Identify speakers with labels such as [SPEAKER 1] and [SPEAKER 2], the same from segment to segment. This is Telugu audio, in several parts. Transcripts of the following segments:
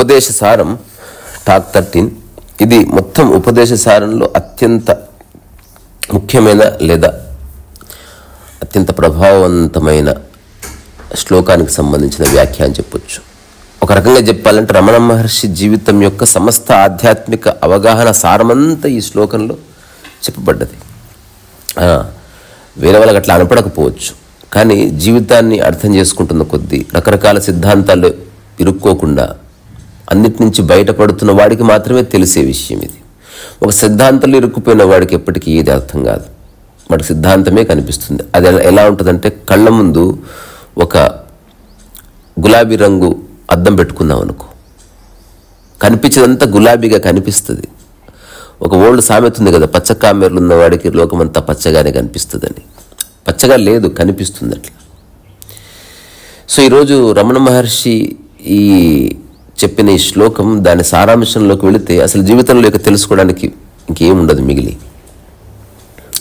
[SPEAKER 1] ఉపదేశ సారం టాక్ 13. ఇది మొత్తం ఉపదేశ సారంలో అత్యంత ముఖ్యమైన లేదా అత్యంత ప్రభావవంతమైన శ్లోకానికి సంబంధించిన వ్యాఖ్య అని చెప్పొచ్చు. ఒక రకంగా చెప్పాలంటే రమణ మహర్షి జీవితం యొక్క సమస్త ఆధ్యాత్మిక అవగాహన సారమంతా ఈ శ్లోకంలో చెప్పబడ్డది. వేరే వాళ్ళకి అట్లా అనపడకపోవచ్చు, కానీ జీవితాన్ని అర్థం చేసుకుంటున్న కొద్దీ రకరకాల సిద్ధాంతాలు ఇరుక్కోకుండా అన్నిటి నుంచి బయటపడుతున్న వాడికి మాత్రమే తెలిసే విషయం ఇది. ఒక సిద్ధాంతంలో ఇరుక్కుపోయిన వాడికి ఎప్పటికీ ఏది అర్థం కాదు, వాడికి సిద్ధాంతమే కనిపిస్తుంది. అది ఎలా ఉంటుందంటే, కళ్ళ ముందు ఒక గులాబీ రంగు అద్దం పెట్టుకుందాం అనుకో, కనిపించేదంతా గులాబీగా కనిపిస్తుంది. ఒక ఓల్డ్ సామెత ఉంది కదా, పచ్చ కామెర్లు ఉన్నవాడికి లోకమంతా పచ్చగానే కనిపిస్తుందని. పచ్చగా లేదు, కనిపిస్తుంది అట్లా. సో ఈరోజు రమణ మహర్షి ఈ చెప్పిన ఈ శ్లోకం, దాని సారాంశంలోకి వెళితే అసలు జీవితంలో ఇక తెలుసుకోవడానికి ఇంకేముండదు మిగిలి.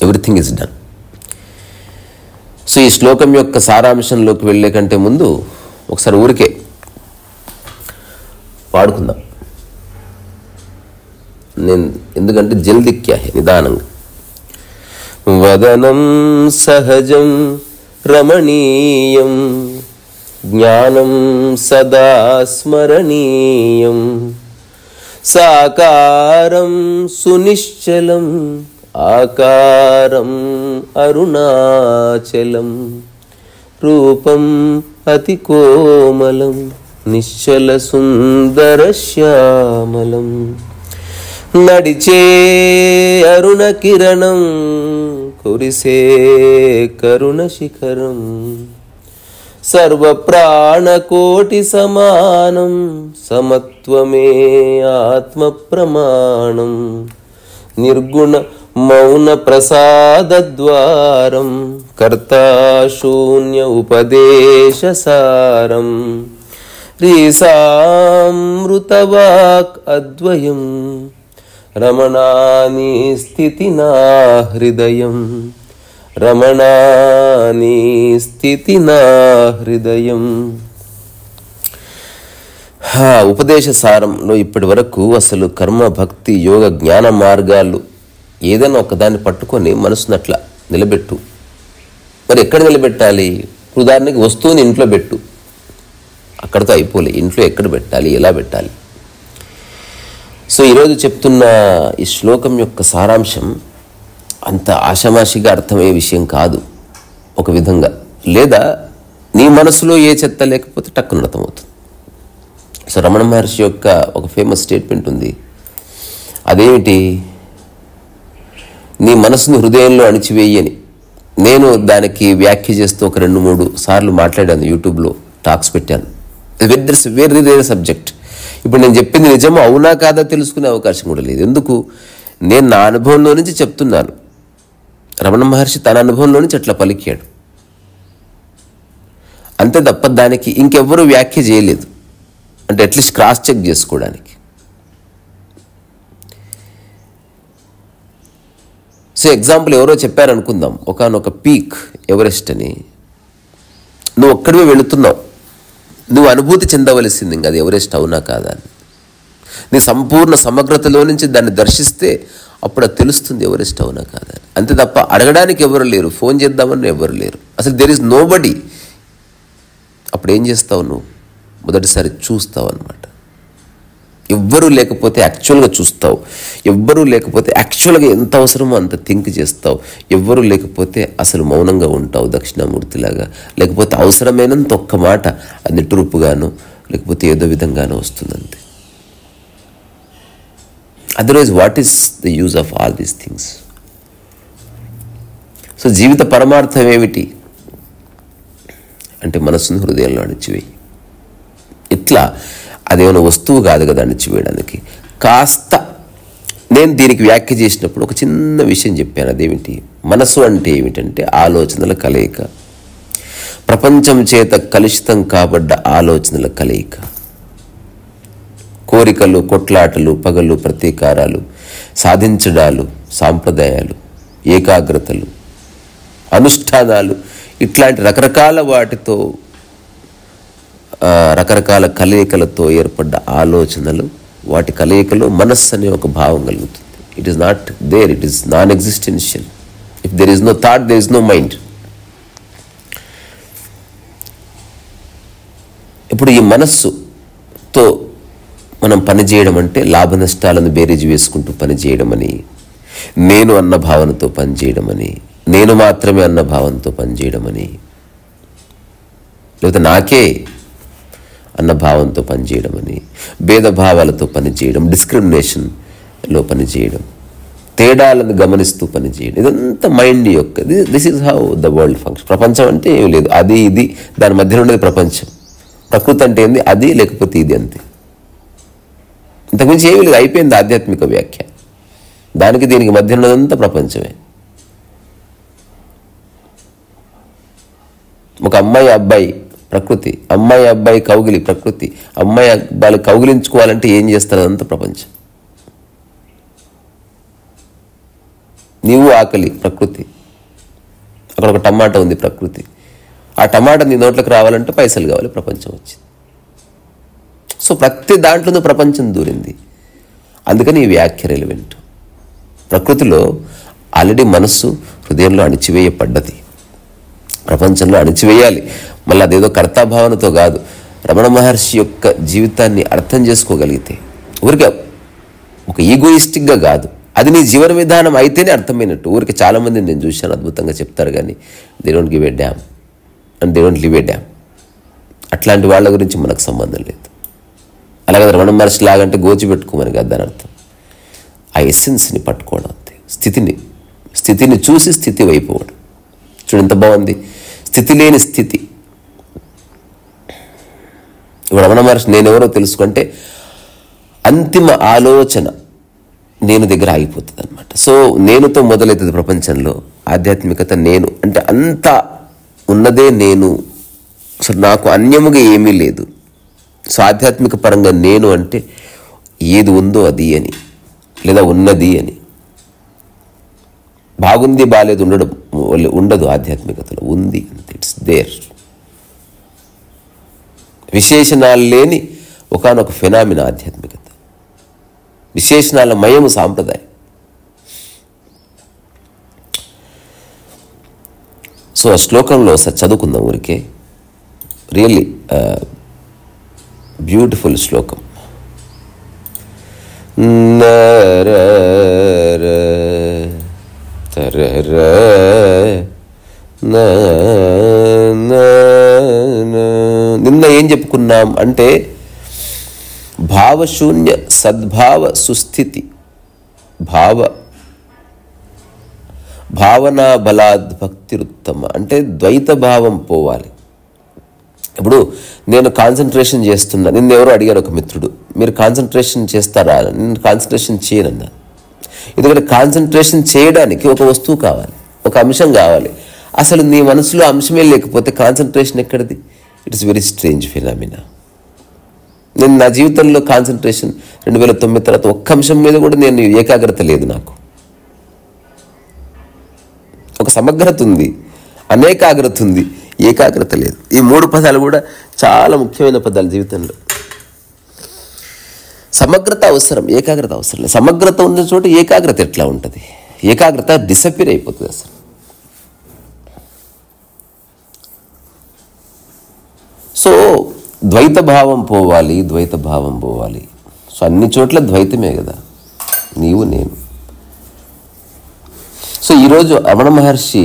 [SPEAKER 1] Everything is done. సో ఈ శ్లోకం యొక్క సారాంశంలోకి వెళ్ళే కంటే ముందు ఒకసారి ఊరికే పాడుకుందాం. నేను ఎందుకంటే జల్ది క్యా హై, నిదానంగా. వదనం సహజం రమణీయం జ్ఞానం సదా స్మరణీయం సాకారం సునిశ్చలం ఆకారం అరుణాచలం రూపం అతి కోమలం నిశ్చల సుందర శ్యామలం నడిచే అరుణ కిరణం కురిసే కరుణ శిఖరం సర్వ ప్రాణకోటి సమానం సమత్వమే ఆత్మ ప్రమాణం నిర్గుణ మౌన ప్రసాద ద్వారం కర్తా శూన్య ఉపదేశ సారం రీసామృతవాక్ అద్వయం రమణాని స్థితి నా హృదయం రమణాని స్థితి నా హృదయం. ఉపదేశ సారంలో ఇప్పటి వరకు అసలు కర్మ, భక్తి, యోగ, జ్ఞాన మార్గాలు ఏదైనా ఒకదాన్ని పట్టుకొని మనసును అట్లా నిలబెట్టు. మరి ఎక్కడ నిలబెట్టాలి? ఉదాహరణకి వస్తువుని ఇంట్లో పెట్టు, అక్కడితో అయిపోలే. ఇంట్లో ఎక్కడ పెట్టాలి, ఎలా పెట్టాలి? సో ఈరోజు చెప్తున్న ఈ శ్లోకం యొక్క సారాంశం అంత ఆషామాషిగా అర్థమయ్యే విషయం కాదు ఒక విధంగా. లేదా నీ మనసులో ఏ చెత్త లేకపోతే టక్కున అర్థమవుతుంది. సో రమణ మహర్షి యొక్క ఒక ఫేమస్ స్టేట్మెంట్ ఉంది. అదేమిటి? నీ మనసుని హృదయంలో అణిచివేయని. నేను దానికి వ్యాఖ్య చేస్తూ ఒక 2-3 సార్లు మాట్లాడాను, యూట్యూబ్లో టాక్స్ పెట్టాను. Very rare subject. ఇప్పుడు నేను చెప్పింది నిజమో అవునా కాదా తెలుసుకునే అవకాశం కూడా లేదు. ఎందుకు? నేను నా అనుభవంలో నుంచి చెప్తున్నాను. రమణ మహర్షి తన అనుభవంలో నుంచి అట్లా పలికాడు అంతే తప్ప దానికి ఇంకెవ్వరూ వ్యాఖ్య చేయలేదు. అంటే అట్లీస్ట్ క్రాస్ చెక్ చేసుకోవడానికి. సో ఎగ్జాంపుల్ ఎవరో చెప్పారనుకుందాం, ఒకానొక పీక్ ఎవరెస్ట్ అని. నువ్వు ఒక్కడివే వెళుతున్నావు, నువ్వు అనుభూతి చెందవలసింది ఇంకా అది ఎవరెస్ట్ అవునా కాదా అని. నీ సంపూర్ణ సమగ్రతలో నుంచి దాన్ని దర్శిస్తే అప్పుడు అది తెలుస్తుంది ఎవరెస్ట్ అవునా కాదా అని. అంతే తప్ప అడగడానికి ఎవరు లేరు, ఫోన్ చేద్దామని ఎవరు లేరు. అసలు దెర్ ఈజ్ నో బడీ. అప్పుడు ఏం చేస్తావు? నువ్వు మొదటిసారి చూస్తావు అన్నమాట. ఎవ్వరూ లేకపోతే యాక్చువల్గా చూస్తావు, ఎవ్వరూ లేకపోతే యాక్చువల్గా ఎంత అవసరమో అంత థింక్ చేస్తావు, ఎవ్వరూ లేకపోతే అసలు మౌనంగా ఉంటావు దక్షిణామూర్తిలాగా. లేకపోతే అవసరమైనంత ఒక్క మాట అది నిట్టూర్పుగాను లేకపోతే ఏదో విధంగానూ వస్తుందంతే. Otherwise what is the use of all these things? So జీవిత పరమార్థం ఏమిటి అంటే మనసును హృదయంలో అణిచివేయి. ఇట్లా అదేమైనా వస్తువు కాదు కదా అణిచివేయడానికి. కాస్త నేను దీనికి వ్యాఖ్య చేసినప్పుడు ఒక చిన్న విషయం చెప్పాను. అదేమిటి? మనసు అంటే ఏమిటంటే ఆలోచనల కలయిక, ప్రపంచం చేత కలుషితం కాబడ్డ ఆలోచనల కలయిక. కోరికలు, కొట్లాటలు, పగలు, ప్రతీకారాలు, సాధించడాలు, సాంప్రదాయాలు, ఏకాగ్రతలు, అనుష్ఠానాలు, ఇట్లాంటి రకరకాల వాటితో రకరకాల కలయికలతో ఏర్పడ్డ ఆలోచనలు, వాటి కలయికలో మనస్సు అనే ఒక భావం కలుగుతుంది. It is not there, it is non existential. If there is no thought, there is no mind. ఇప్పుడు ఈ మనస్సుతో మనం పనిచేయడం అంటే లాభ నష్టాలను బేరీజు వేసుకుంటూ పనిచేయడమని, నేను అన్న భావనతో పనిచేయడమని, నేను మాత్రమే అన్న భావనతో పనిచేయడమని, లేకపోతే నాకే అన్న భావంతో పనిచేయడమని, భేదభావాలతో పనిచేయడం, డిస్క్రిమినేషన్లో పనిచేయడం, తేడాలను గమనిస్తూ పనిచేయడం, ఇదంతా మైండ్ యొక్క this is how the world function. ప్రపంచం అంటే ఏమి లేదు, అది ఇది, దాని మధ్యలో ఉండేది ప్రపంచం. ప్రకృతి అంటే ఏంది, అది లేకపోతే ఇది, అంతే. ఇంతకుమించి ఏమీ లేదు, అయిపోయింది ఆధ్యాత్మిక వ్యాఖ్య. దానికి దీనికి మధ్య ఉన్నదంతా ప్రపంచమే. ఒక అమ్మాయి అబ్బాయి ప్రకృతి, అమ్మాయి అబ్బాయి కౌగిలి ప్రకృతి, అమ్మాయి అబ్బాయిలు కౌగిలించుకోవాలంటే ఏం చేస్తారు, అదంతా ప్రపంచం. నీవు ఆకలి ప్రకృతి, అక్కడ ఒక టమాటా ఉంది ప్రకృతి, ఆ టమాటా నీ నోట్లోకి రావాలంటే పైసలు కావాలి, ప్రపంచం వచ్చింది. సో ప్రతి దాంట్లోనూ ప్రపంచం దూరింది. అందుకని ఈ వ్యాఖ్య రెలివెంట్. ప్రకృతిలో ఆల్రెడీ మనస్సు హృదయంలో అణిచివేయబడ్డది, ప్రపంచంలో అణిచివేయాలి. మళ్ళీ అదేదో కర్తాభావనతో కాదు. రమణ మహర్షి యొక్క జీవితాన్ని అర్థం చేసుకోగలిగితే, ఊరికే ఒక ఈగోయిస్టిక్గా కాదు, అది నీ జీవన విధానం అయితేనే అర్థమైనట్టు. ఊరికి చాలామందిని నేను చూశాను, అద్భుతంగా చెప్తారు, కానీ they don't give a dam and they don't live A dam. అట్లాంటి వాళ్ళ గురించి మనకు సంబంధం లేదు. అలాగే రమణ మహర్షి లాగంటే గోచి పెట్టుకోమని కాదు దాని అర్థం. ఆ ఎసెన్స్ని పట్టుకోవడం అంతే. స్థితిని చూసి స్థితి వైపోవడం. చూడు ఎంత బాగుంది, స్థితి లేని స్థితి. ఇప్పుడు రమణ మహర్షి నేనెవరో తెలుసుకుంటే అంతిమ ఆలోచన నేను దగ్గర ఆగిపోతుంది అనమాట. సో నేనుతో మొదలవుతుంది ప్రపంచంలో ఆధ్యాత్మికత. నేను అంటే అంతా ఉన్నదే నేను, అసలు నాకు అన్యముగా ఏమీ లేదు. సో ఆధ్యాత్మిక పరంగా నేను అంటే ఏది ఉందో అది అని, లేదా ఉన్నది అని. బాగుంది బాలేదు ఉండదు ఆధ్యాత్మికతలో, ఉంది అంతే, ఇట్స్ దేర్. విశేషణాలు లేని ఒకానొక ఫెనామినా ఆధ్యాత్మికత, విశేషణాల మయము సాంప్రదాయం. సో ఆ శ్లోకంలో ఒకసారి చదువుకుందాం ఊరికే. రియల్లీ బ్యూటిఫుల్ శ్లోకం. నిన్న ఏం చెప్పుకున్నాం అంటే భావశూన్య సద్భావ సుస్థితి, భావనా బలాద్ భక్తిరుత్తమ అంటే ద్వైత భావం పోవాలి. ఇప్పుడు నేను కాన్సన్ట్రేషన్ చేస్తున్నా, నిన్న ఎవరో అడిగారు ఒక మిత్రుడు, మీరు కాన్సన్ట్రేషన్ చేస్తారా? నేను కాన్సన్ట్రేషన్ చేయనన్నా. ఎందుకంటే కాన్సన్ట్రేషన్ చేయడానికి ఒక వస్తువు కావాలి, ఒక అంశం కావాలి. అసలు నీ మనసులో అంశమే లేకపోతే కాన్సన్ట్రేషన్ ఎక్కడిది? It's very strange phenomena. నేను నా జీవితంలో కాన్సన్ట్రేషన్ 2009 తర్వాత ఒక్క అంశం మీద కూడా నేను ఏకాగ్రత లేదు. నాకు ఒక సమగ్రత ఉంది, అనేకాగ్రత ఉంది, ఏకాగ్రత లేదు. ఈ 3 పదాలు కూడా చాలా ముఖ్యమైన పదాలు జీవితంలో. సమగ్రత అవసరం, ఏకాగ్రత అవసరం లేదు. సమగ్రత ఉన్న చోట ఏకాగ్రత ఎట్లా ఉంటుంది? ఏకాగ్రత డిసప్పియర్ అయిపోతుంది అసలు. సో ద్వైత భావం పోవాలి, ద్వైత భావం పోవాలి. సో అన్ని చోట్ల ద్వైతమే కదా, నీవు నేను. సో ఈరోజు రమణ మహర్షి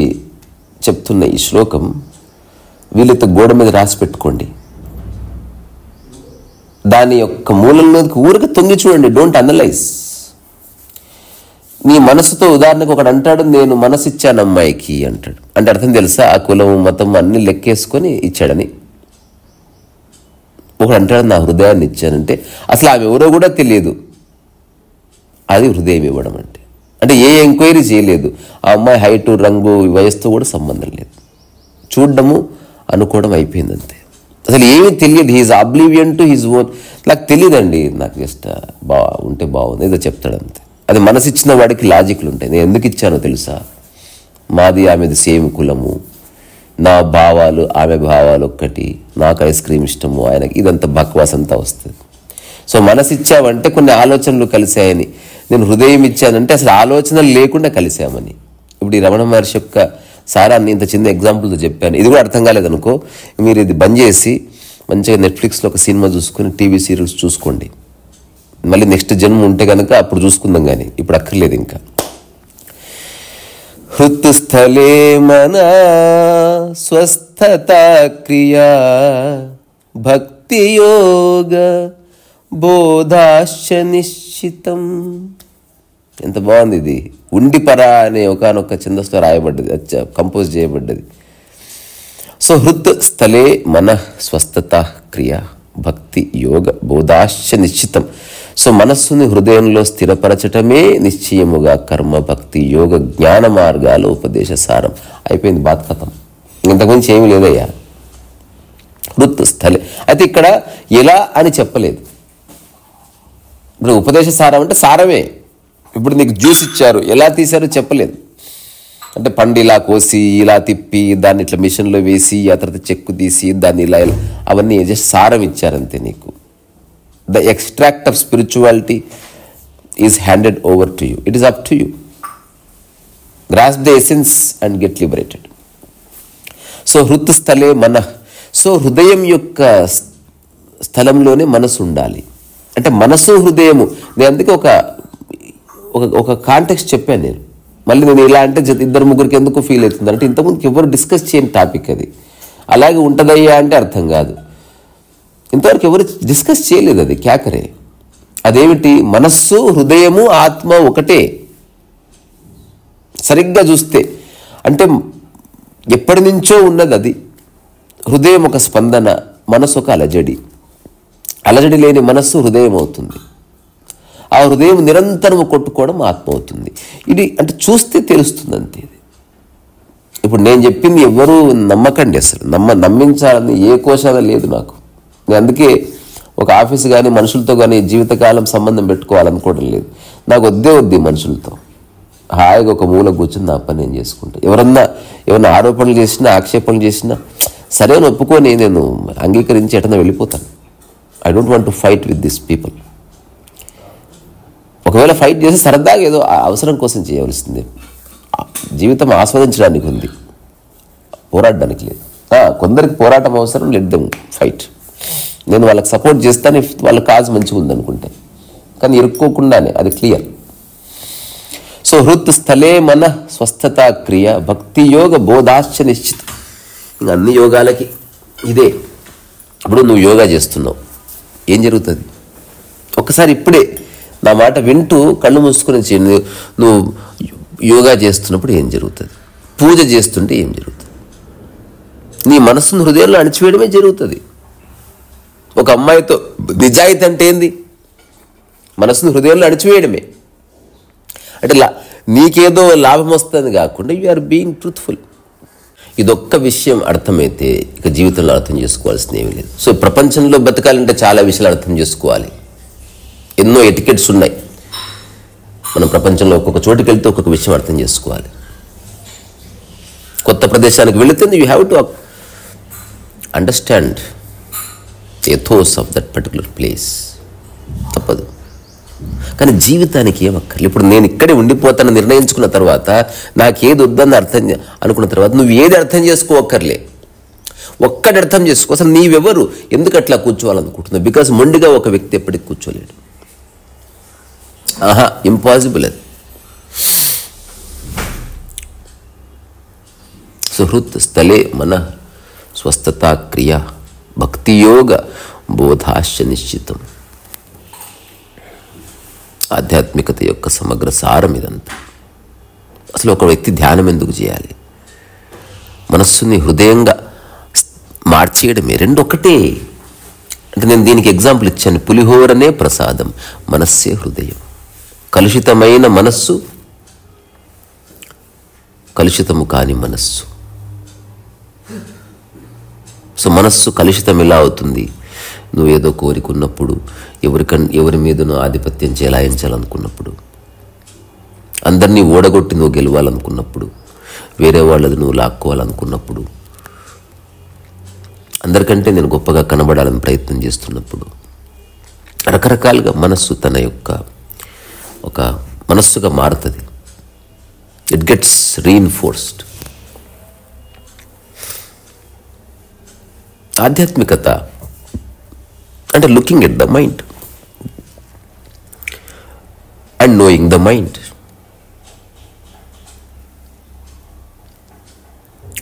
[SPEAKER 1] చెప్తున్న ఈ శ్లోకం వీళ్ళతో గోడ మీద రాసి పెట్టుకోండి. దాని యొక్క మూలంలోకి ఊరికి తొంగి చూడండి. Don't analyse. నీ మనసుతో ఉదాహరణకు ఒకడు అంటాడు, నేను మనసు ఇచ్చాను అమ్మాయికి అంటాడు. అంటే అర్థం తెలుసా? ఆ కులం మతం అన్ని లెక్కేసుకొని ఇచ్చాడని. ఒకడు అంటాడు, నా హృదయాన్ని ఇచ్చానంటే అసలు ఆమె ఎవరో కూడా తెలియదు. అది హృదయం ఇవ్వడం అంటే. అంటే ఏ ఎంక్వైరీ చేయలేదు. ఆ అమ్మాయి హైటు, రంగు, వయస్సుతో కూడా సంబంధం లేదు. చూడడము, అనుకోవడం అయిపోయింది అంతే. అసలు ఏమీ తెలియదు. He is oblivion to his own. నాకు తెలియదండి, నాకు జస్ట్ ఉంటే బాగుంది ఏదో చెప్తాడు అంతే. అది మనసు ఇచ్చిన వాడికి లాజిక్లు ఉంటాయి. నేను ఎందుకు ఇచ్చానో తెలుసా? మాది ఆమెది సేమ్ కులము, నా భావాలు ఆమె భావాలు ఒక్కటి, నాకు ఐస్ క్రీమ్ ఇష్టము, ఆయనకి, ఇదంతా బక్వాస్ అంతా వస్తుంది. సో మనసు ఇచ్చావంటే కొన్ని ఆలోచనలు కలిసాయని, నేను హృదయం ఇచ్చానంటే అసలు ఆలోచనలు లేకుండా కలిసామని. ఇప్పుడు ఈ రమణ మహర్షి యొక్క సారాన్ని ఇంత చిన్న ఎగ్జాంపుల్తో చెప్పాను. ఇది కూడా అర్థం కాలేదనుకో, మీరు ఇది బంద్ చేసి మంచిగా నెట్ఫ్లిక్స్లో ఒక సినిమా చూసుకొని టీవీ సీరియల్స్ చూసుకోండి. మళ్ళీ నెక్స్ట్ జన్మ ఉంటే కనుక అప్పుడు చూసుకుందాం, కానీ ఇప్పుడు అక్కర్లేదు ఇంకా. హృత్స్థలే మన స్వస్థత క్రియా భక్తి యోగ బోధాశ్చ నిశ్చితం. ఎంత బాగుంది ఇది. ఉండిపరా అనే ఒకనొక ఛందస్సులో రాయబడ్డది, కంపోజ్ చేయబడ్డది. సో హృత్ స్థలే మన స్వస్థత క్రియ భక్తి యోగ బోధాశ్చ నిశ్చితం. సో మనస్సుని హృదయంలో స్థిరపరచటమే నిశ్చయముగా కర్మ భక్తి యోగ జ్ఞాన మార్గాలు ఉపదేశ సారం. అయిపోయింది, బాత్ కథం. ఇంతకుమించి ఏమీ లేదయ్యా. హృత్ స్థలే అయితే ఇక్కడ ఎలా అని చెప్పలేదు. ఇప్పుడు ఉపదేశ సారం అంటే సారమే. ఇప్పుడు నీకు జ్యూస్ ఇచ్చారు, ఎలా తీశారో చెప్పలేదు. అంటే పండు ఇలా కోసి ఇలా తిప్పి దాన్ని ఇట్లా మిషన్లో వేసి ఆ తర్వాత చెక్కు తీసి దాన్ని ఇలా అవన్నీ జస్ట్ సారం ఇచ్చారంతే నీకు. The extract of spirituality is handed over to you. It is up to you. Grasp the essence and get liberated. So హృత్ స్థలే మన. సో హృదయం యొక్క స్థలంలోనే మనసు ఉండాలి. అంటే మనసు హృదయము. నేను అందుకే ఒక కాంటెక్స్ట్ చెప్పాను నేను. మళ్ళీ నేను ఇలా అంటే ఇద్దరు ముగ్గురికి ఎందుకు ఫీల్ అవుతుంది అంటే ఇంతకుముందుకు ఎవరు డిస్కస్ చేయని టాపిక్ అది. అలాగే ఉంటుందయ్యా అంటే అర్థం కాదు. ఇంతవరకు ఎవరు డిస్కస్ చేయలేదు. అది క్యాకరే. అదేమిటి? మనస్సు హృదయము ఆత్మ ఒకటే. సరిగ్గా చూస్తే అంటే ఎప్పటి నుంచో ఉన్నది అది. హృదయం ఒక స్పందన, మనసు ఒక అలజడి. అలజడి లేని మనస్సు హృదయం అవుతుంది. ఆ హృదయం నిరంతరం కొట్టుకోవడం ఆత్మ అవుతుంది. ఇది అంటే చూస్తే తెలుస్తుంది అంతే. ఇది ఇప్పుడు నేను చెప్పింది ఎవరు నమ్మకండి. అసలు నమ్మించాలని ఏ కోశాన లేదు నాకు. నేను అందుకే ఒక ఆఫీసు కానీ మనుషులతో కానీ జీవితకాలం సంబంధం పెట్టుకోవాలనుకోవడం లేదు. నాకు వద్దే మనుషులతో. హాయిగా ఒక మూల కూర్చొని నా పని నేను చేసుకుంటా. ఏమన్నా ఆరోపణలు చేసినా ఆక్షేపణలు చేసినా సరే అని ఒప్పుకొని నేను అంగీకరించి ఎటన్నా వెళ్ళిపోతాను. I don't want to fight with this people. ఒకవేళ ఫైట్ చేసి సరదాగా ఏదో అవసరం కోసం చేయవలసిందే. జీవితం ఆస్వాదించడానికి ఉంది, పోరాడడానికి లేదు. కొందరికి పోరాటం అవసరం, లెట్ దెమ్ ఫైట్. నేను వాళ్ళకి సపోర్ట్ చేస్తాను ఇఫ్ వాళ్ళ కాజ్ మంచిగా ఉందనుకుంటే, కానీ ఇరుక్కోకుండానే. అది క్లియర్. సో హృత్ స్థలే మన స్వస్థత క్రియ భక్తి యోగ బోధాశ్చ నిశ్చితం. ఇంకా అన్ని యోగాలకి ఇదే. ఇప్పుడు నువ్వు యోగా చేస్తున్నావు, ఏం జరుగుతుంది? ఒక్కసారి ఇప్పుడే నా మాట వింటూ కళ్ళు మూసుకొని చేయండి. నువ్వు యోగా చేస్తున్నప్పుడు ఏం జరుగుతుంది? పూజ చేస్తుంటే ఏం జరుగుతుంది? నీ మనస్సును హృదయంలో అణిచివేయడమే జరుగుతుంది. ఒక అమ్మాయితో నిజాయితీ అంటే ఏంది? మనస్సును హృదయంలో అణిచివేయడమే. అంటే నీకేదో లాభం వస్తుంది కాకుండా యు ఆర్ బీయింగ్ ట్రూత్ఫుల్. ఇదొక్క విషయం అర్థమైతే ఇక జీవితంలో అర్థం చేసుకోవాల్సింది ఏమీ లేదు. సో ప్రపంచంలో బతకాలంటే చాలా విషయాలు అర్థం చేసుకోవాలి. ఎన్నో ఎటికెట్స్ ఉన్నాయి. మనం ప్రపంచంలో ఒక్కొక్క చోటుకి వెళ్తే ఒక్కొక్క విషయం అర్థం చేసుకోవాలి. కొత్త ప్రదేశానికి వెళితే you have to understand ethos of that particular place. తప్పదు. కానీ జీవితానికి ఏమక్కర్లేదు. ఇప్పుడు నేను ఇక్కడే ఉండిపోతానని నిర్ణయించుకున్న తర్వాత, నాకేది వద్దని అనుకున్న తర్వాత నువ్వు ఏది అర్థం చేసుకోవక్కర్లే. ఒక్కటి అర్థం చేసుకో. అసలు నీవెవరు, ఎందుకు అట్లా కూర్చోవాలనుకుంటున్నావు? బికాజ్ మొండిగా ఒక వ్యక్తి ఎప్పటికి కూర్చోలేడు. ఇంపాసిబుల్ అది. సుహృత్ స్థలే మన స్వస్థత క్రియ భక్తి యోగ బోధాశ్చ నిశ్చితం. ఆధ్యాత్మికత యొక్క సమగ్ర సారం ఇదంతా. అసలు ఒక వ్యక్తి ధ్యానం ఎందుకు చేయాలి? మనస్సుని హృదయంగా మార్చేయడమే. రెండు ఒకటే. అంటే నేను దీనికి ఎగ్జాంపుల్ ఇచ్చాను. పులిహోరనే ప్రసాదం, మనస్సే హృదయం. కలుషితమైన మనస్సు, కలుషితము కాని మనస్సు. సో మనస్సు కలుషితం ఎలా అవుతుంది? నువ్వేదో కోరికున్నప్పుడు, ఎవరి మీద నువ్వు ఆధిపత్యం చెలాయించాలనుకున్నప్పుడు, అందరినీ ఓడగొట్టి నువ్వు గెలవాలనుకున్నప్పుడు, వేరే వాళ్ళది నువ్వు లాక్కోవాలనుకున్నప్పుడు, అందరికంటే నేను గొప్పగా కనబడాలని ప్రయత్నం చేస్తున్నప్పుడు రకరకాలుగా మనస్సు తన యొక్క ఒక మనస్సుగా మారుతుంది. It gets reinforced. ఆధ్యాత్మికత అంటే looking at the mind and knowing the mind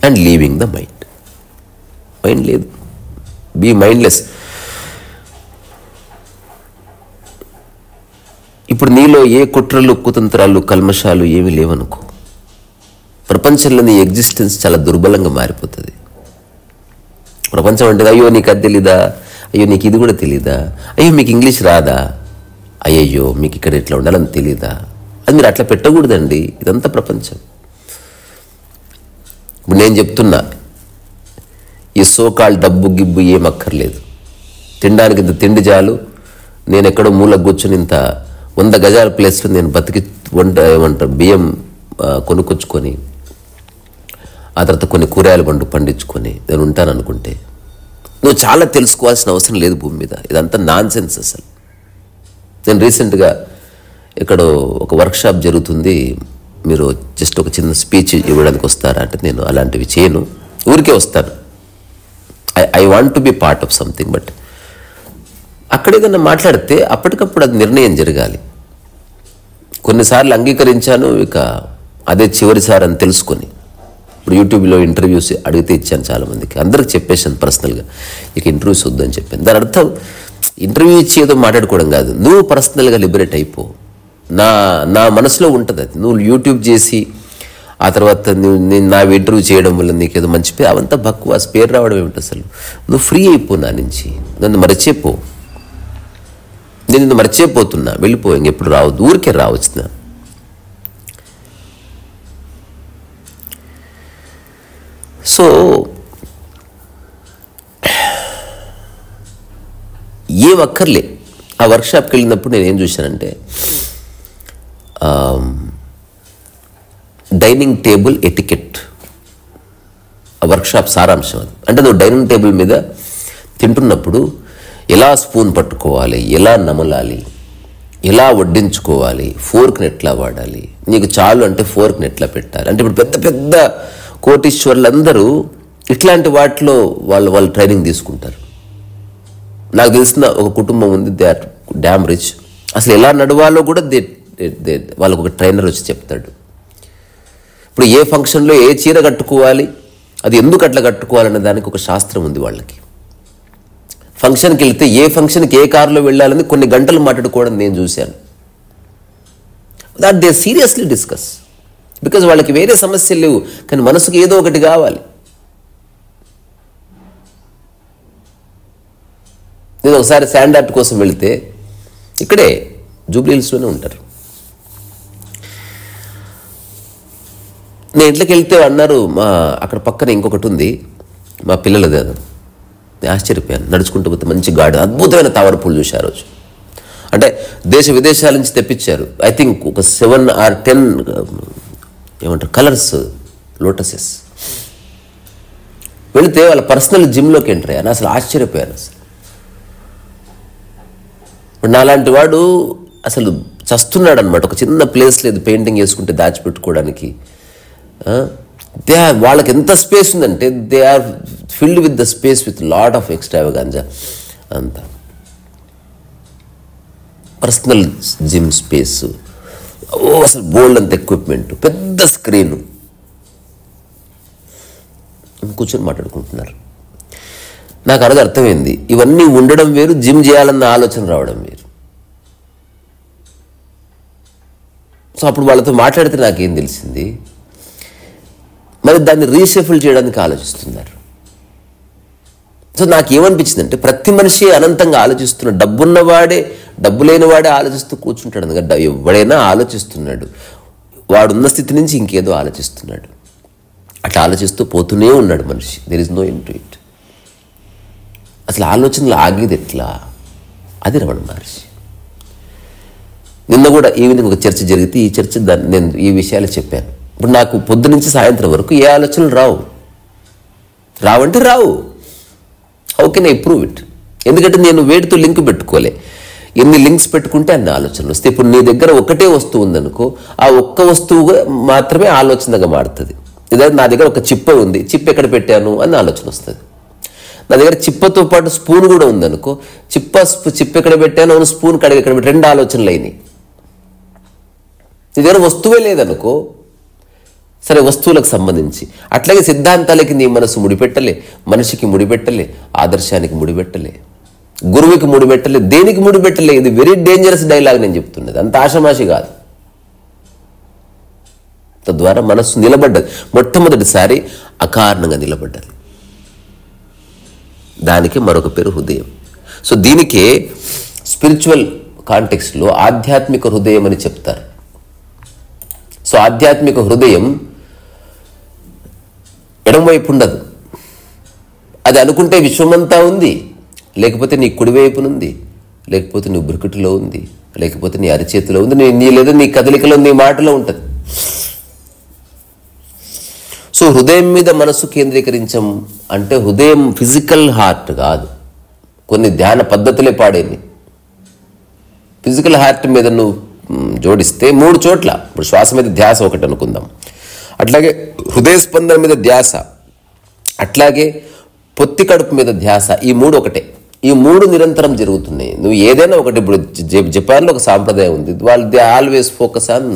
[SPEAKER 1] and leaving the mind. Mind లేదు, బీ మైండ్లెస్. ఇప్పుడు నీలో ఏ కుట్రలు, కుతంత్రాలు, కల్మషాలు ఏమీ లేవనుకో, ప్రపంచంలో నీ ఎగ్జిస్టెన్స్ చాలా దుర్బలంగా మారిపోతుంది. ప్రపంచం అంటే అయ్యో నీకు అది తెలీదా, అయ్యో నీకు ఇది కూడా తెలీదా, అయ్యో మీకు ఇంగ్లీష్ రాదా, అయ్యయ్యో మీకు ఇక్కడ ఇట్లా ఉండాలని తెలీదా, అది మీరు అట్లా పెట్టకూడదండి. ఇదంతా ప్రపంచం. ఇప్పుడు నేను చెప్తున్నా, ఈ సోకాల్ డబ్బు గిబ్బు ఏం అక్కర్లేదు, తినడానికి ఇంత తిండి చాలు. నేను ఎక్కడో మూల కూర్చొని ఇంత 100 గజాల ప్లేస్లో నేను బతికి ఏమంటారు బియ్యం కొనుక్కొచ్చుకొని ఆ తర్వాత కొన్ని కూరగాయలు పండించుకొని నేను ఉంటాను అనుకుంటే నువ్వు చాలా తెలుసుకోవాల్సిన అవసరం లేదు భూమి మీద. ఇదంతా నాన్ సెన్స్ అసలు. నేను రీసెంట్గా ఎక్కడో ఒక వర్క్షాప్ జరుగుతుంది, మీరు జస్ట్ ఒక చిన్న స్పీచ్ ఇవ్వడానికి వస్తారా అంటే నేను అలాంటివి చేయను, ఊరికే వస్తాను. I want to be part of something. But అక్కడ ఏదన్నా మాట్లాడితే అప్పటికప్పుడు అది నిర్ణయం జరగాలి. కొన్నిసార్లు అంగీకరించాను, ఇక అదే చివరిసారి అని తెలుసుకొని ఇప్పుడు యూట్యూబ్లో ఇంటర్వ్యూస్ అడిగితే ఇచ్చాను చాలామందికి, అందరికి చెప్పేసాను పర్సనల్గా, ఇక ఇంటర్వ్యూస్ వద్దని చెప్పాను. దాని అర్థం ఇంటర్వ్యూ ఇచ్చి ఏదో మాట్లాడుకోవడం కాదు, నువ్వు పర్సనల్గా లిబరేట్ అయిపో. నా మనసులో ఉంటుంది అది. నువ్వు యూట్యూబ్ చేసి ఆ తర్వాత నేను నా ఇంటర్వ్యూ చేయడం వల్ల నీకేదో మంచి పేరు, అవంతా బక్వాస్. పేరు రావడం ఏమిటి అసలు? నువ్వు ఫ్రీ అయిపో, నా నుంచి నన్ను మరచిపో. నేను నిన్ను మర్చిపోతున్నా, వెళ్ళిపో, ఇంకెప్పుడు రావద్దు, ఊరికే రావచ్చునా. సో ఏం అక్కర్లే. ఆ వర్క్షాప్కి వెళ్ళినప్పుడు నేను ఏం చూశానంటే డైనింగ్ టేబుల్ ఎటికెట్, ఆ వర్క్షాప్ సారాంశం అది. అంటే నువ్వు డైనింగ్ టేబుల్ మీద తింటున్నప్పుడు ఎలా స్పూన్ పట్టుకోవాలి, ఎలా నమలాలి, ఎలా వడ్డించుకోవాలి, ఫోర్క్ని ఎట్లా వాడాలి, నీకు చాలు అంటే ఫోర్క్ని ఎట్లా పెట్టాలి. అంటే ఇప్పుడు పెద్ద పెద్ద కోటీశ్వర్లందరూ ఇట్లాంటి వాటిలో వాళ్ళు ట్రైనింగ్ తీసుకుంటారు. నాకు తెలిసిన ఒక కుటుంబం ఉంది, దే ఆర్ డ్యామ్ రిచ్. అసలు ఎలా నడవాలో కూడా వాళ్ళకు ఒక ట్రైనర్ వచ్చి చెప్తాడు. ఇప్పుడు ఏ ఫంక్షన్లో ఏ చీర కట్టుకోవాలి, అది ఎందుకు అట్లా కట్టుకోవాలనే దానికి ఒక శాస్త్రం ఉంది వాళ్ళకి. ఫంక్షన్కి వెళ్తే ఏ ఫంక్షన్కి ఏ కారులో వెళ్ళాలని కొన్ని గంటలు మాట్లాడుకోవడం నేను చూశాను. That they seriously discuss, because వాళ్ళకి వేరే సమస్యలు లేవు, కానీ మనసుకు ఏదో ఒకటి కావాలి. నేను ఒకసారి శాండ్ ఆర్ట్ కోసం వెళితే, ఇక్కడే జూబ్లీ హిల్స్లోనే ఉంటారు, నేను ఇంట్లోకి వెళ్తే అన్నారు, అక్కడ పక్కన ఇంకొకటి ఉంది మా పిల్లలది. అది ఆశ్చర్యపోయాను. నడుచుకుంటూ పోతే మంచి గార్డెన్, అద్భుతమైన తామర పూలు చూశారు రోజు. అంటే దేశ విదేశాల నుంచి తెప్పించారు. ఐ థింక్ ఒక 7 or 10 ఏమంటారు కలర్స్ లోటసెస్. వెళితే వాళ్ళ పర్సనల్ జిమ్లోకి ఎంటర్ అయ్యాను. అసలు ఆశ్చర్యపోయాను. అసలు ఇప్పుడు నాలాంటి వాడు అసలు చస్తున్నాడు అనమాట. ఒక చిన్న ప్లేస్ లేదు పెయింటింగ్ వేసుకుంటే దాచిపెట్టుకోవడానికి. వాళ్ళకి ఎంత స్పేస్ ఉందంటే they are filled with the space with lot of extravaganza. అంతా పర్సనల్ జిమ్ స్పేస్, అసలు బోల్డ్ అంత ఎక్విప్మెంట్, పెద్ద స్క్రీను, కూర్చొని మాట్లాడుకుంటున్నారు. నాకు అలాగే అర్థమైంది, ఇవన్నీ ఉండడం వేరు, జిమ్ చేయాలన్న ఆలోచన రావడం వేరు. సో అప్పుడు వాళ్ళతో మాట్లాడితే నాకేం తెలిసింది, మరి దాన్ని రీషఫుల్ చేయడానికి ఆలోచిస్తున్నారు. సో నాకేమనిపించిందంటే ప్రతి మనిషి అనంతంగా ఆలోచిస్తున్నాడు. డబ్బున్నవాడే డబ్బు లేనివాడే ఆలోచిస్తూ కూర్చుంటాడు. అందుకని ఎవడైనా ఆలోచిస్తున్నాడు, వాడున్న స్థితి నుంచి ఇంకేదో ఆలోచిస్తున్నాడు. అట్లా ఆలోచిస్తూ పోతూనే ఉన్నాడు మనిషి. There is no end to it. అసలు ఆలోచనలు ఆగేది ఎట్లా, అది రమణ మహర్షి. నిన్న కూడా ఈవినింగ్ ఒక చర్చ జరిగితే ఈ చర్చ నేను ఈ విషయాలు చెప్పాను. ఇప్పుడు నాకు పొద్దు నుంచి సాయంత్రం వరకు ఏ ఆలోచనలు రావంటే రావు. How can I prove it? ఎందుకంటే నేను వేటితో లింక్ పెట్టుకోలే. ఎన్ని లింక్స్ పెట్టుకుంటే అన్ని ఆలోచనలు వస్తాయి. ఇప్పుడు నీ దగ్గర ఒకటే వస్తువు ఉందనుకో, ఆ ఒక్క వస్తువు మాత్రమే ఆలోచనగా మారుతుంది. ఇదే నా దగ్గర ఒక చిప్ప ఉంది, చిప్ప ఎక్కడ పెట్టాను అని ఆలోచన వస్తుంది. నా దగ్గర చిప్పతో పాటు స్పూన్ కూడా ఉందనుకో, చిప్ప ఎక్కడ పెట్టాను, అవును స్పూన్ కడిగి ఎక్కడ పెట్టి, రెండు ఆలోచనలు అయినాయి. నీ దగ్గర వస్తువే లేదనుకో, సరే వస్తువులకు సంబంధించి. అట్లాగే సిద్ధాంతాలకి నీ మనసు ముడిపెట్టలే, మనిషికి ముడిపెట్టలే, ఆదర్శానికి ముడిపెట్టలే, గురువుకి ముడిపెట్టలే, దేనికి ముడిపెట్టలే. ఇది వెరీ డేంజరస్ డైలాగ్ నేను చెప్తున్నది, అంత ఆషమాషి కాదు. తద్వారా మనస్సు నిలబడ్డది, మొట్టమొదటిసారి అకారణంగా నిలబడ్డది. దానికి మరొక పేరు హృదయం. సో దీనికే స్పిరిచువల్ కాంటెక్స్ట్లో ఆధ్యాత్మిక హృదయం అని చెప్తారు. సో ఆధ్యాత్మిక హృదయం ఎడమవైపు ఉండదు. అది అనుకుంటే విశ్వమంతా ఉంది, లేకపోతే నీ కుడివైపునుంది, లేకపోతే నీ బ్రుకుటిలో ఉంది, లేకపోతే నీ అరిచేతిలో ఉంది, నీ లేదా నీ కదలికలో, నీ మాటలో ఉంటుంది. సో హృదయం మీద మనసు కేంద్రీకరించం అంటే హృదయం ఫిజికల్ హార్ట్ కాదు. కొన్ని ధ్యాన పద్ధతులే పాడేవి. ఫిజికల్ హార్ట్ మీద నువ్వు జోడిస్తే 3 చోట్ల, ఇప్పుడు శ్వాస మీద ధ్యాస ఒకటి అనుకుందాం, అట్లాగే హృదయ స్పందన మీద ధ్యాస, అట్లాగే పొత్తి కడుపు మీద ధ్యాస, ఈ 3 ఒకటే. ఈ 3 నిరంతరం జరుగుతున్నాయి. నువ్వు ఏదైనా ఒకటి, ఇప్పుడు జపాన్లో ఒక సాంప్రదాయం ఉంది, వాళ్ళు they always focus on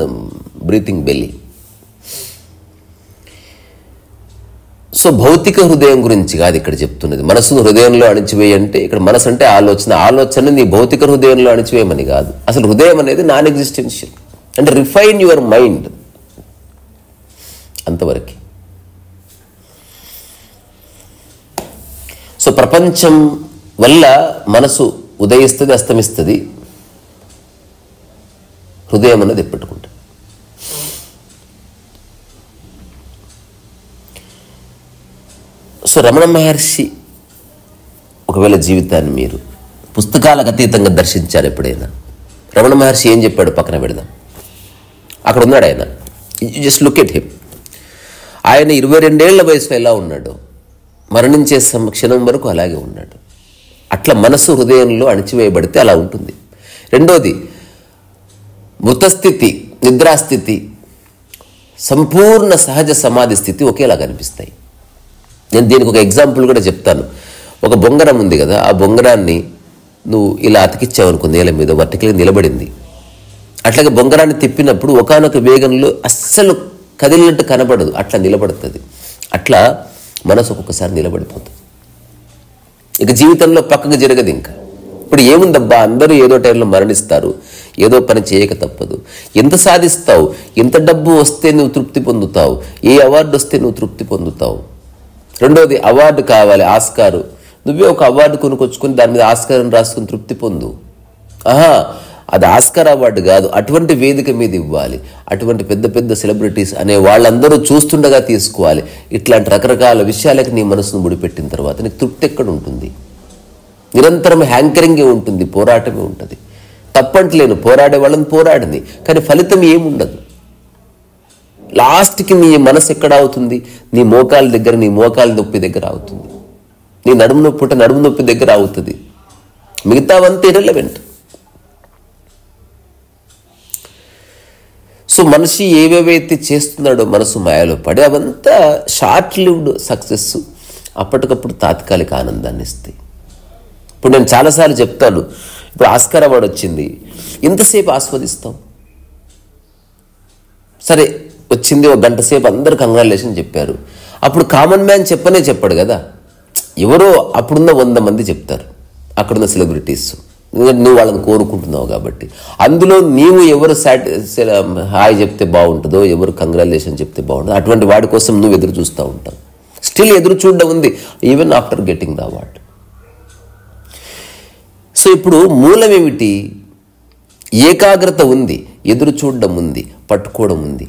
[SPEAKER 1] breathing belly. So భౌతిక హృదయం గురించి కాదు ఇక్కడ చెప్తున్నది. మనసును హృదయంలో అణిచివేయి అంటే ఇక్కడ మనసు అంటే ఆలోచన నీ భౌతిక హృదయంలో అణిచివేయమని కాదు. అసలు హృదయం అనేది నాన్ ఎగ్జిస్టెన్షియల్, అంటే రిఫైన్ యువర్ మైండ్, అంతవరకు. సో ప్రపంచం వల్ల మనసు ఉదయిస్తుంది, అస్తమిస్తుంది, హృదయం అన్నది ఎప్పటికుంటుంది. సో రమణ మహర్షి ఒకవేళ జీవితాన్ని మీరు పుస్తకాలకు అతీతంగా దర్శించారు ఎప్పుడైనా? రమణ మహర్షి ఏం చెప్పాడు పక్కన పెడదాం. అక్కడ ఉన్నాడు ఆయన, జస్ట్ లుక్ ఎట్ హిమ్. ఆయన 22 ఏళ్ల వయసులో ఎలా ఉన్నాడు, మరణించే క్షణం వరకు అలాగే ఉన్నాడు. అట్లా మనసు హృదయంలో అణిచివేయబడితే అలా ఉంటుంది. రెండోది, మృతస్థితి, నిద్రాస్థితి, సంపూర్ణ సహజ సమాధి స్థితి ఒకేలా కనిపిస్తాయి. నేను దీనికి ఒక ఎగ్జాంపుల్ కూడా చెప్తాను. ఒక బొంగరం ఉంది కదా, ఆ బొంగరాన్ని నువ్వు ఇలా అతికిచ్చావు అనుకో, నేల మీద వర్టికల్గా నిలబడింది. అట్లాగే బొంగరాన్ని తిప్పినప్పుడు ఒకానొక వేగంలో అస్సలు కదిలినట్టు కనబడదు, అట్లా నిలబడుతుంది. అట్లా మనసు ఒక్కొక్కసారి నిలబడిపోతుంది. ఇక జీవితంలో పక్కకు జరగదు. ఇంకా ఇప్పుడు ఏముందబ్బా, అందరూ ఏదో టైంలో మరణిస్తారు, ఏదో పని చేయక తప్పదు. ఎంత సాధిస్తావు, ఎంత డబ్బు వస్తే నువ్వు తృప్తి పొందుతావు, ఏ అవార్డు వస్తే నువ్వు తృప్తి పొందుతావు. రెండోది, అవార్డు కావాలి, ఆస్కారు. నువ్వే ఒక అవార్డు కొనుక్కొచ్చుకొని దాని మీద ఆస్కార్ అని రాసుకుని తృప్తి పొందు. అది ఆస్కార్ అవార్డు కాదు, అటువంటి వేదిక మీద ఇవ్వాలి, అటువంటి పెద్ద పెద్ద సెలబ్రిటీస్ అనే వాళ్ళందరూ చూస్తుండగా తీసుకోవాలి. ఇట్లాంటి రకరకాల విషయాలకి నీ మనసును ముడిపెట్టిన తర్వాత నీకు తృప్తి ఎక్కడ ఉంటుంది? నిరంతరం హ్యాంకరింగే ఉంటుంది, పోరాటమే ఉంటుంది. తప్పంటలేను, పోరాడే వాళ్ళని పోరాడింది, కానీ ఫలితం ఏముండదు. లాస్ట్కి నీ మనసు ఎక్కడ అవుతుంది? నీ మోకాల దగ్గర, నీ మోకాల నొప్పి దగ్గర అవుతుంది. నీ నడుము నొప్పి ఉంటే నడుము నొప్పి దగ్గర అవుతుంది. మిగతావంతా ఇర్రెలెవెంట్. సో మనిషి ఏవేవైతే చేస్తున్నాడో మనసు మాయలో పడి అవంతా షార్ట్ లివ్డ్ సక్సెస్, అప్పటికప్పుడు తాత్కాలిక ఆనందాన్ని ఇస్తాయి. ఇప్పుడు నేను చాలాసార్లు చెప్తాను, ఇప్పుడు ఆస్కార్ అవార్డు వచ్చింది, ఎంతసేపు ఆస్వాదిస్తాం? సరే వచ్చింది, 1 గంట సేపు అందరూ కంగ్రాచులేషన్ చెప్పారు. అప్పుడు కామన్ మ్యాన్ చెప్పాడు కదా, ఎవరో అప్పుడున్న 100 మంది చెప్తారు, అక్కడున్న సెలబ్రిటీస్, నువ్వు వాళ్ళని కోరుకుంటున్నావు కాబట్టి. అందులో నీవు ఎవరు హాయ్ చెప్తే బాగుంటుందో, ఎవరు కంగ్రాచులేషన్ చెప్తే బాగుంటుందో, అటువంటి వాడి కోసం నువ్వు ఎదురు చూస్తూ ఉంటావు. స్టిల్ ఎదురు చూడడం ఉంది, even after getting the award. So ఇప్పుడు మూలం ఏమిటి? ఏకాగ్రత ఉంది, ఎదురు చూడడం ఉంది, పట్టుకోవడం ఉంది.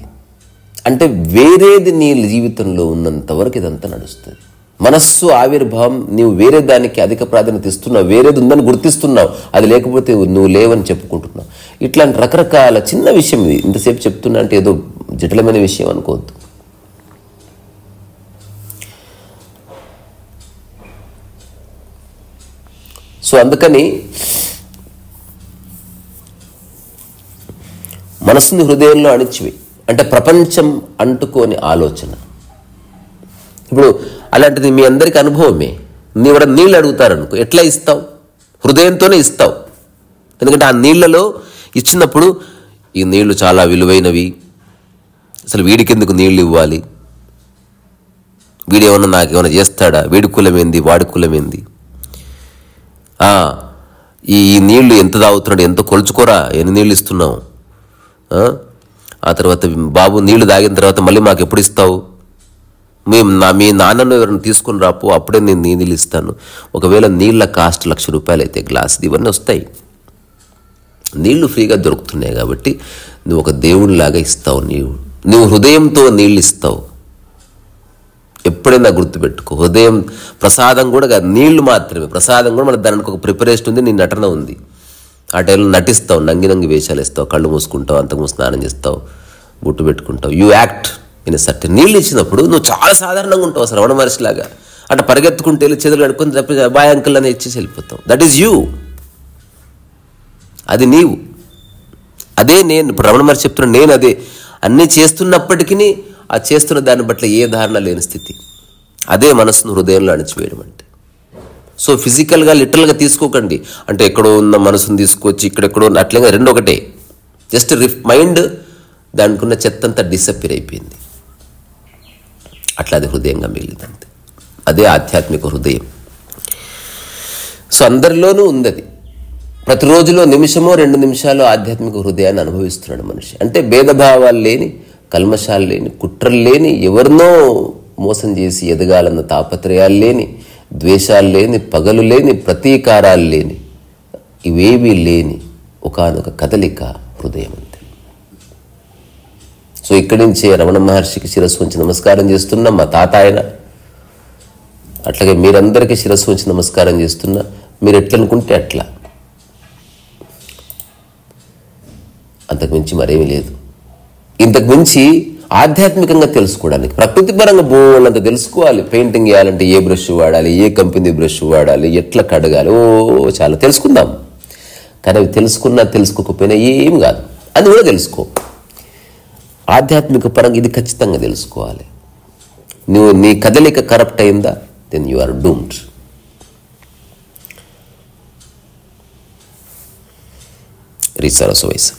[SPEAKER 1] అంటే వేరేది నీ జీవితంలో ఉన్నంత వరకు ఇదంతా నడుస్తుంది. మనస్సు ఆవిర్భావం, నీవు వేరే దానికి అధిక ప్రాధాన్యత ఇస్తున్నావు, వేరేది ఉందని గుర్తిస్తున్నావు, అది లేకపోతే నువ్వు లేవని చెప్పుకుంటున్నావు. ఇట్లాంటి రకరకాల చిన్న విషయం ఇది. ఇంతసేపు చెప్తున్నా అంటే ఏదో జటిలమైన విషయం అనుకోవద్దు. సో అందుకని మనసుని హృదయంలో అణిచివి, అంటే ప్రపంచం అంటుకోని ఆలోచన. ఇప్పుడు అలాంటిది మీ అందరికీ అనుభవమే. నీవు నీళ్ళు అడుగుతారనుకో, ఎట్లా ఇస్తావు? హృదయంతోనే ఇస్తావు. ఎందుకంటే ఆ నీళ్లలో ఇచ్చినప్పుడు ఈ నీళ్లు చాలా విలువైనవి, అసలు వీడికెందుకు నీళ్ళు ఇవ్వాలి, వీడేమన్నా నాకేమైనా చేస్తాడా, వీడి కులమేంది, వాడి కులమేంది, ఈ నీళ్లు ఎంత తాగుతున్నాడు, ఎంత కొలుచుకోరా, ఎన్ని నీళ్ళు ఇస్తున్నావు, ఆ తర్వాత బాబు నీళ్లు తాగిన తర్వాత మళ్ళీ మాకు ఎప్పుడు ఇస్తావు, మీ నాన్నను ఎవరైనా తీసుకుని రాపో, అప్పుడే నేను నీళ్ళు ఇస్తాను. ఒకవేళ నీళ్ళ కాస్ట్ ₹1,00,000 అయితే గ్లాస్, ఇవన్నీ వస్తాయి. నీళ్లు ఫ్రీగా దొరుకుతున్నాయి కాబట్టి నువ్వు ఒక దేవుడిలాగా ఇస్తావు. నువ్వు హృదయంతో నీళ్ళు ఇస్తావు. ఎప్పుడైనా గుర్తుపెట్టుకో, హృదయం ప్రసాదం కూడా కాదు, నీళ్లు మాత్రమే ప్రసాదం కూడా. మన దానికి ఒక ప్రిపరేషన్ ఉంది, నీ నటన ఉంది. ఆ టైంలో నటిస్తావు, నంగి వేషాలు ఇస్తావు, కళ్ళు మూసుకుంటావు, అంతకు స్నానం చేస్తావు, బుట్టు పెట్టుకుంటావు. You act in certain. నీళ్ళు ఇచ్చినప్పుడు నువ్వు చాలా సాధారణంగా ఉంటావు, అసలు రమణ మహర్షిలాగా. అంటే పరిగెత్తుకుంటే వెళ్ళి చేతులు కడుక్కొని తప్పి బాయ్ అంకుల్ అని ఇచ్చేసి వెళ్ళిపోతావు. దట్ ఈజ్ యూ, అది నీవు, అదే నేను. ఇప్పుడు రమణ మహర్షి చెప్తున్నా, నేను అదే. అన్నీ చేస్తున్నప్పటికీ ఆ చేస్తున్న దాన్ని బట్ల ఏ ధారణ లేని స్థితి, అదే మనసును హృదయంలో అణిచివేయడం అంటే. సో ఫిజికల్గా లిటరల్గా తీసుకోకండి, అంటే ఎక్కడో ఉన్న మనసును తీసుకొచ్చి ఇక్కడెక్కడో అట్లేగా, రెండు ఒకటే. జస్ట్ మైండ్ దానికి ఉన్న చెత్తంతా డిసప్పియర్ అయిపోయింది, అట్లా అది హృదయంగా మిగిలిందంతే. అదే ఆధ్యాత్మిక హృదయం. సో అందరిలోనూ ఉంది అది. ప్రతిరోజులో నిమిషమో 2 నిమిషాలు ఆధ్యాత్మిక హృదయాన్ని అనుభవిస్తున్నాడు మనిషి. అంటే భేదభావాలు లేని, కల్మషాలు లేని, కుట్రలు లేని, ఎవరినో మోసం చేసి ఎదగాలన్న తాపత్రయాలు లేని, ద్వేషాలు లేని, పగలు లేని, ప్రతీకారాలు లేని, ఇవేవీ లేని ఒకానొక కదలిక హృదయం అంతే. సో ఇక్కడి నుంచే రమణ మహర్షికి శిరస్సు ఉంచి నమస్కారం చేస్తున్నా, మా తాత ఆయన. అట్లాగే మీరందరికీ శిరస్సు ఉంచి నమస్కారం చేస్తున్నా. మీరు ఎట్లనుకుంటే అట్లా, అంతకుమించి మరేమీ లేదు. ఇంతకుమించి ఆధ్యాత్మికంగా తెలుసుకోవడానికి ప్రకృతిపరంగా బోళ్ళంత తెలుసుకోవాలి. పెయింటింగ్ వేయాలంటే ఏ బ్రష్ వాడాలి, ఏ కంపెనీ బ్రష్ వాడాలి, ఎట్లా కడగాలి, చాలా తెలుసుకుందాం. కానీ అవి తెలుసుకున్నా తెలుసుకోకపోయినా ఏం కాదు, అది కూడా తెలుసుకో. ఆధ్యాత్మిక పరంగా ఇది ఖచ్చితంగా తెలుసుకోవాలి. నువ్వు నీ కదలిక కరప్ట్ అయిందా, దెన్ యు ఆర్ డూమ్డ్. రీసరస్ వయసు.